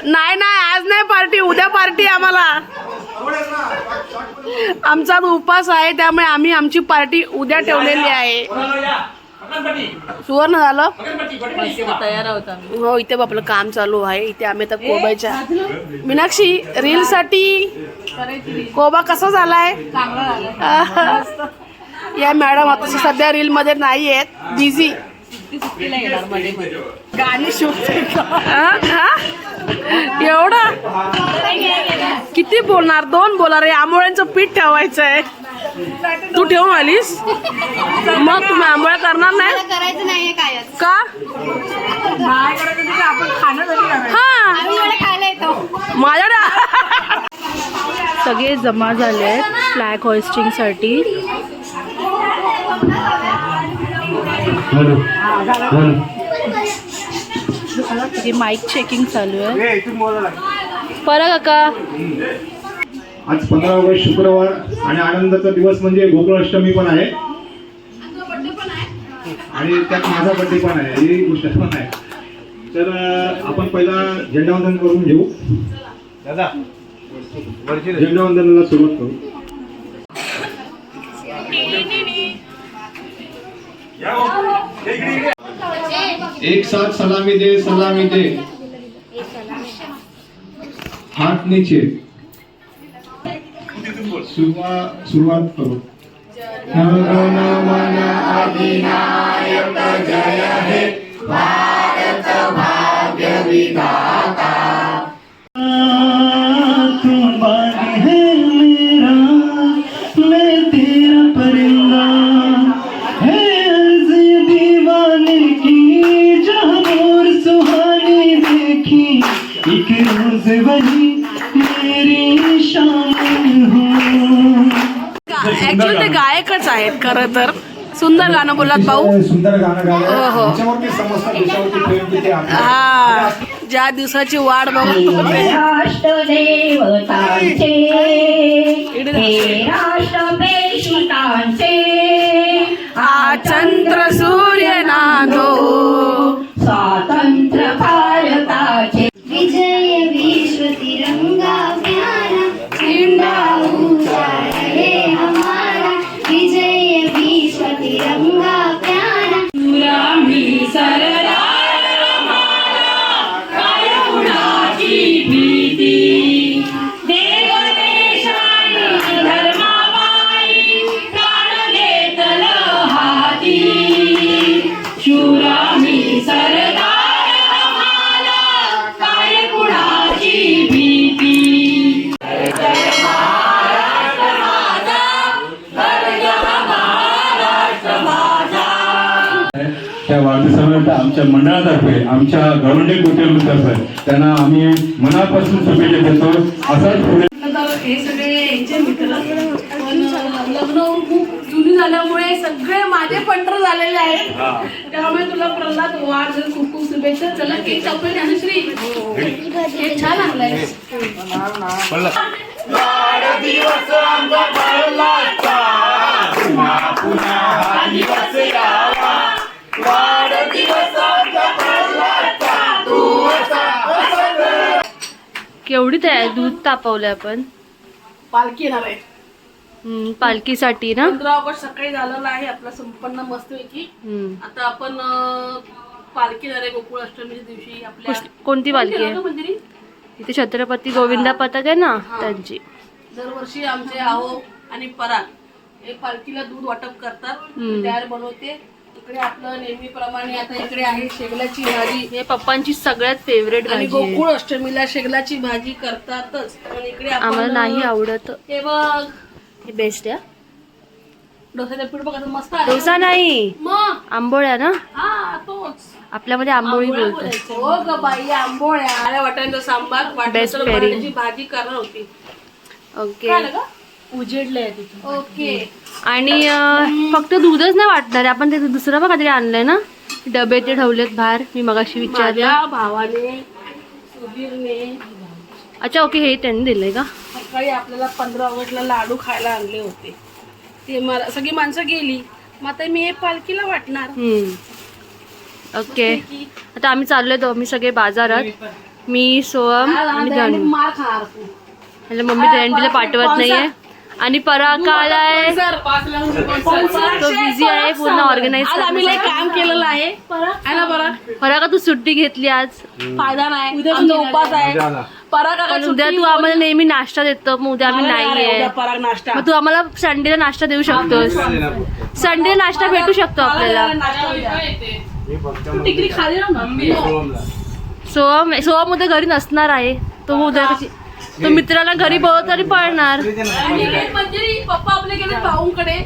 नाही नाही, आज नाही पार्टी, उद्या पार्टी आम्हाला. आमचा उपास आहे त्यामुळे आम्ही आमची पार्टी उद्या ठेवलेली आहे. सुवर्ण झालं तयार होता. हो. इथे आपलं काम चालू आहे. इथे आम्ही आता कोबाच्या मीनाक्षी रील साठी कोबा कसा झालाय. या मॅडम आता सध्या रील मध्ये नाही आहेत, बिझी. गाणी शूट एवढं किती बोलणार, 2 बोलणार आहे. आंबोळ्यांचं पीठ ठेवायचं आहे. तू ठेवून आलीस मग तुम्ही आंबोळ्या करणार नाही करायचं नाहीये काय का. हा खायला येतो. माझ्याकडे सगळे जमा झाले आहेत फ्लॅग होइस्टिंग साठी. माईक चेकिंग चालू आहे. परत काका आज 15 ऑगस्ट शुक्रवार आणि आनंदाचा दिवस म्हणजे गोकुळाष्टमी पण आहे आणि त्यात माझा बर्थडे पण आहे, ही गोष्ट पण आहे. तर आपण पहिला झेंडावंदन करून घेऊ. दादा झेंडावंदनाला सुरुवात करू. एक साथ सलामी दे, सलामी दे, हाथ नीचे. सुरुवात करू. अधिनायक जय हे भारत भाग्य विधाता. तुम है मेरा, मैं तेरा परिंदा, है अर्ज़ दीवाने की जहाँ मोर सुहानी देखी, एक रोज वही मेरी शान हो. ऍक्च्युली ते गायकच आहेत खरं तर. सुंदर गाणं बोलत भाऊ. सुंदर गाणं गायलं. हो. त्याच्यावरती समजतं देशावरती प्रेम किती आहे. हा, ज्या दिवसाची वाट बघतो. राष्ट्रदेवतांचे हे राष्ट्रपेशितांचे हा चंद्र सूर्य नादो स्वातंत्र्य भारताचे. विजय विश्व तिरंगा प्यारा, झंडा ऊंचा रहे हमारा. विजय विश्व तिरंगा प्यारा. आम्ही सरदार आम्हाला काय कुणाची भीती. देव देशाने धर्माबाई प्राण देतल हाती. शूर आम्ही सरदार आम्हाला काय कुणाची भीती. त्या वाढदिवसानिमित्त आमच्या मंडळातर्फे, आमच्या गव्हर्नमेंट हॉटेलतर्फे त्यांना आम्ही मनापासून शुभेच्छा देतो. असाच पुढे हे सगळे यांचे मित्र. पण लग्न खूप जुनी झाल्यामुळे सगळे माझे पंटर झालेले आहेत. त्यामुळे तुला प्रल्हाद वाढ खूप खूप शुभेच्छा. चला केक कापून अनुश्री. केक छान आणलाय. वाढदिवस आमचा प्रल्हादचा, पुन्हा पुन्हा हा दिवस यावा. वाढदिवस आमचा प्रल्हादचा, तू असा असा. केवढी तयार दूध तापवलं आपण पालखी येणार आहे पालखीसाठी ना. 15 ऑगस्ट सकाळी झालेलं आहे आपला संपन्न मस्तपैकी. आता आपण पालखी येणार आहे गोकुळ अष्टमीच्या दिवशी. आपल्या कोणती पालखी आहे. मंदिरी इथे छत्रपती गोविंदा पथक आहे ना त्यांची. दरवर्षी आमचे आहो आणि पराग हे पालखीला दूध वाटप करतात. तयार बनवते. इकडे आपलं नेहमीप्रमाणे आता इकडे आहे शेगलाची भाजी. हे पप्पांची सगळ्यात फेवरेट आणि भाजी आहे. गोकुळ अष्टमीला शेगलाची भाजी करतातच. पण इकडे आम्हाला नाही आवडत. हे बघ, हे बेस्ट आहे. डोसाचं पीठ बघ कसं मस्त आहे. डोसा नाही, मग आंबोळ्या ना. हा तोच आपल्यामध्ये आंबोळी बोलतात. बोलायचं. हो ग बाई, आंबोळ्या. आल्या वाटाण्याचा सांबार, Best वाटाण्याची pairing. भाजी करणार होती. ओके. काय आलं ग? उजेडलंय तिथे. ओके. आणि फक्त दूधच नाही वाटणार आहे. आपण ते दुसरं पण काहीतरी आणलंय ना. डबे ते ठेवलेत बाहेर. मी मगाशी विचारलं. माझ्या भावाने, सुधीरने. अच्छा ओके, हे त्यांनी दिलंय का. सकाळी आपल्याला 15 ऑगस्टला लाडू खायला आणले होते. ते मला सगळी माणसं गेली. मग आता मी हे पालखीला वाटणार. ओके. आता आम्ही चाललोय. मी सगळे बाजारात. मी सोहम आणि आणि जानू. मार खाणार तू. म्हणजे मम्मी दहीहंडीला पाठवत नाहीये आणि पराग आलाय तो बिझी आहे पूर्ण ऑर्गनाईज. आज आम्ही लय काम केलेलं आहे है ना पराग? पराग तू सुट्टी घेतली आज फायदा नाही आमचा उपास आहे पराग पण उद्या तू आम्हाला नेहमी नाश्ता देतो मग उद्या आम्ही नाहीये. पराग नाश्ता मग तू आम्हाला संडेला नाश्ता देऊ शकतोस. संडे नाश्ता भेटू शकतो आपल्याला. टिकरी खाली ना सोहम उद्या घरी नसणार आहे. तो उद्या तो मित्राला घरी बोलत तरी पळणार. आणि म्हणजे पप्पा आपले गेले भाऊंकडे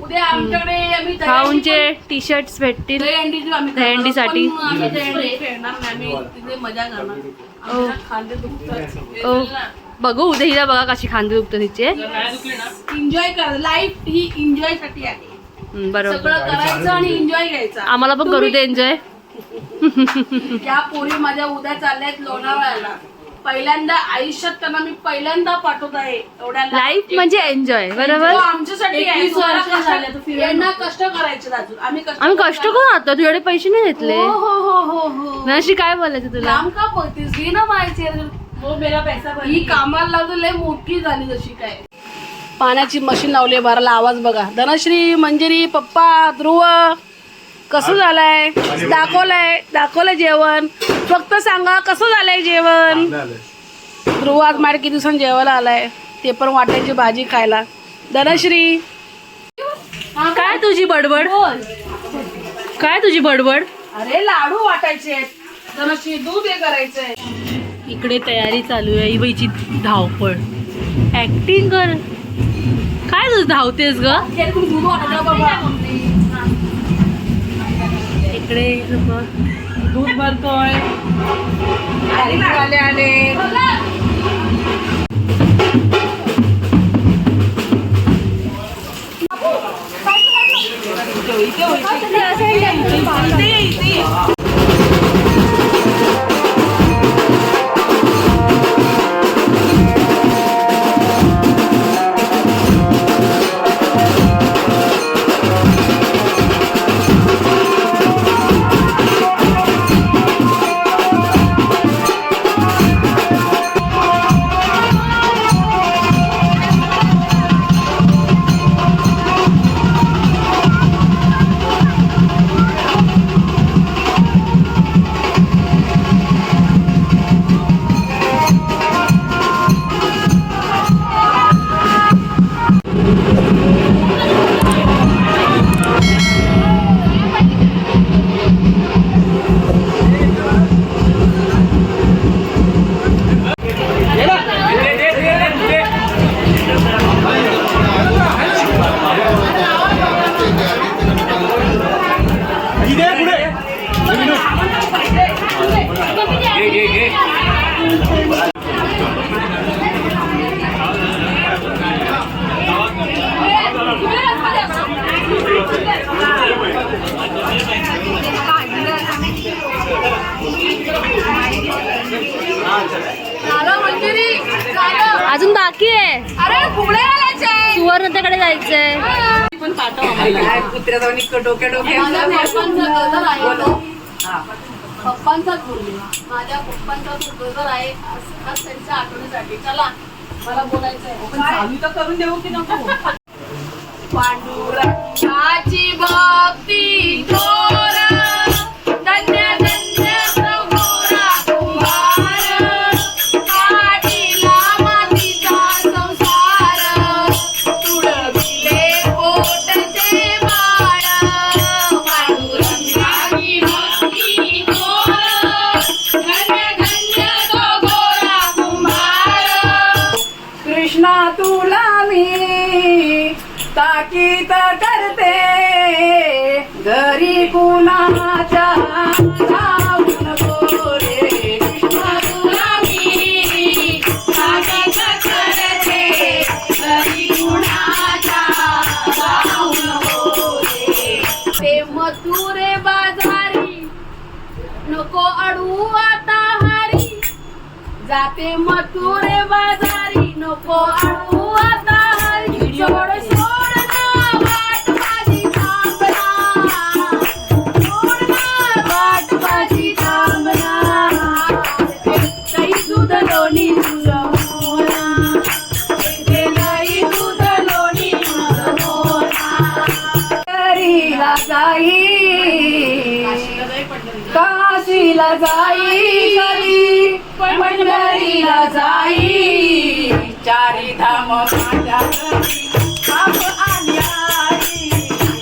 उद्या आमच्याकडे आम्ही भाऊंचे टी शर्ट्स भेटतील दहीहंडीची आम्ही करणार. दहीहंडीसाठी. पण आम्ही दहीहंडी खेळणार नाही आम्ही तिथे मजा करणार. आमच्या खांदे दुखतात. ओ बघू उद्या हिला बघा कशी खांदे दुखतं तिचे. एन्जॉय कर लाईफ ही एन्जॉय साठी आहे. बरोबर सगळं करायचं आणि एन्जॉय घ्यायचं. आम्हाला पण करू दे एन्जॉय. त्या पोरी माझ्या उद्या चालल्यात लोणावळ्याला. पहिल्यांदा आयुष्यात त्यांना मी पहिल्यांदा पाठवत आहे एवढ्या लाईफ म्हणजे एन्जॉय बरोबर. तो आमच्यासाठी आहे. यांना कष्ट करायचे अजून आम्ही आम्ही कष्ट करून आता तुझ्याकडे पैसे नाही घेतले. हो हो हो हो हो नशी काय बोलायचं तुला. लांब का पळतीस घे ना माहिती हो मेरा पैसा ही कामाला लावतो लय मोठी झाली जशी काय. पाण्याची मशीन लावली बाराला. आवाज बघा. धनश्री मंजिरी पप्पा ध्रुव कसं झालंय दाखवलंय जेवण. फक्त सांगा कसं झालंय जेवण. ध्रुव आज माझ्या किती दिवसांनी जेवायला आलाय ते पण वाटायची भाजी खायला. धनश्री काय तुझी बडबड काय तुझी बडबड. अरे लाडू वाटायचे धनश्री दूध हे करायचंय. इकडे तयारी चालू आहे इबाईची धावपळ. ऍक्टिंग कर काय तुझं धावतेस ग. दूध वाटायचं बाबा. इकडे दूध भरतोय. आले अजून बाकी आहे. अरे फुगडे घालायचे. सुवर्णतेकडे जायचंय. पण पाठव आम्हाला. कुत्र्या जाऊन डोक्या पप्पांचाच बोलले. माझ्या पप्पांचा गजर आहे आज त्यांच्या आठवणीसाठी. चला मला बोलायचंय. तर करून देऊ की नको. पांडुरंगाची भक्ती थोर धन्य धन्य प्रभुरा कुमार. काढिला मातीचा संसार तुडविले पोटचे बाळ. पांडुरंगाची भक्ती थोर धन्य धन्य प्रभुरा कुमार. कृष्णा तुला मी ताकीद करते घरी कुणाच्या जाऊ नको रे. कृष्णा तुला मी ताकीद करते घरी कुणाच्या जाऊ नको रे. ते मथुरे बाजारी नको अडू आता हरी. जाते मथुरे बाजारी नको अडू आता हरी. सोड सोड ना वाट माझी थांबना. सोड ना वाट माझी थांबना. पंढरीला जाई, चारी धाम माझ्या घरी बाप आणि आई,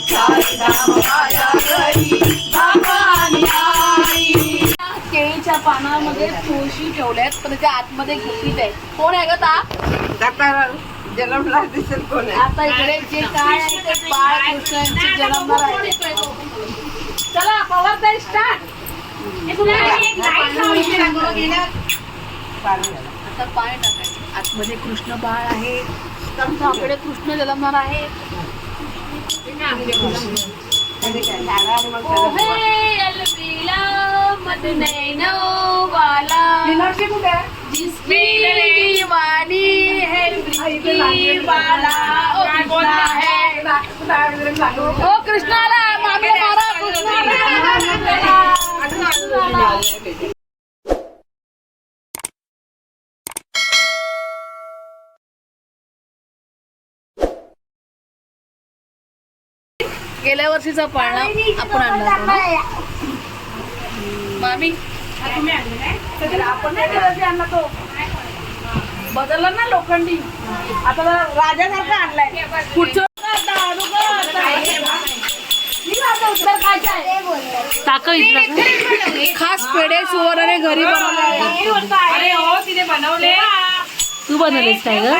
चारी धाम माझ्या घरी बाप आणि आई. केळीच्या पानामध्ये तुळशी ठेवल्यात पण त्याच्या आतमध्ये गुपित आहे. कोण आहे ग ता? जन्मला दिसेल कोण आहे. आता इकडे जे काय आहे ते बाळ कृष्णांची जन्मणार आहे. चला पवार स्टार्ट. आता पाय टाकायचे. आतमध्ये कृष्ण बाळ आहे, आपल्याकडे कृष्ण जन्मणार आहे. जिसकी वाणी है ओ कृष्णाला मागे मारा, कृष्णाला. गेल्या वर्षीचा पाळणा आपण आणला होता ना? मामी आपण नाही गेल्या वर्षी आणला तो, बदलला ना लोखंडी. आता राजासारखा आणलाय. पुढचं टाक इथलं. खास पेढे सुवर्णाने घरी बनवले. अरे हो तिने बनवले. तू बनवलीस काय ग?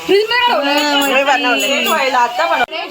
फ्रीज मध्ये ठेवले. आता बनवले.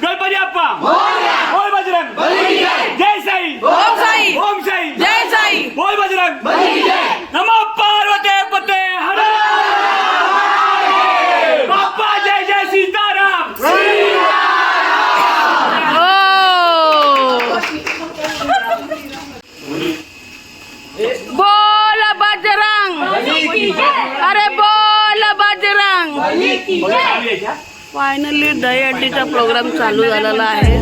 गणपती अप्पा बोल बजरंग जय साई, ओम साई, ओम साई, जय साई, बोल बजरंग नमः पार्वती पते हर बाप्पा जय जय सीताराम. बोल बजरंग, अरे बोल बजरंग. फायनली दहीहंडीचा प्रोग्राम चालू झालेला आहे.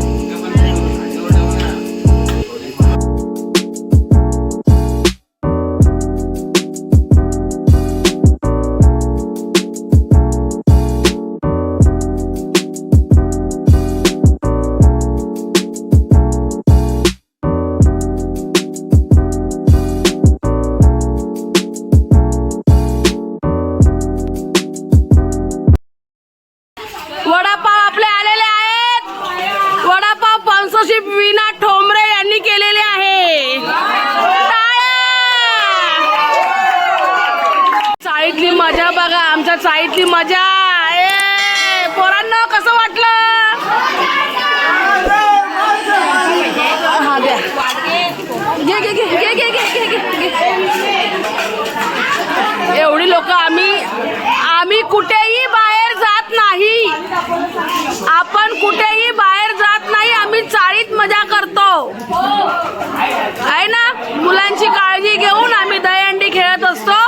वडापाव आपले आलेले आहेत. वडापाव स्पॉन्सरशिप विना ठोंबरे यांनी केलेले आहे. टाळ्या. चाळीतली मजा बघा, आमच्या चाळीतली मजा. पोरांना कसं वाटलं? हा द्या. घे घे घे घे घे घे घे घे. एवढी लोक आम्ही कुठेही बाहेर जात नाही. आपण कुठेही बाहेर जात नाही. आम्ही चाळीत मजा करतो आहे ना. मुलांची काळजी घेऊन आम्ही दहीहंडी खेळत असतो.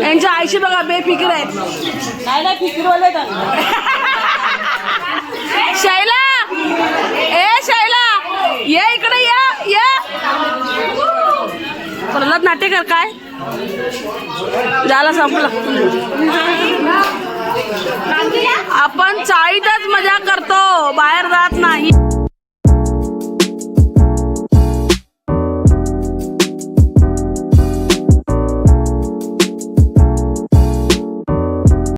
यांच्या आईशी बघा बेफिकीर आहेत. नाही फिकीरवाले. शैला, ए शैला ये इकडे या. प्रल्हाद नाटेकर काय झालं संपलं. आपण चाळीतच मजा करतो, बाहेर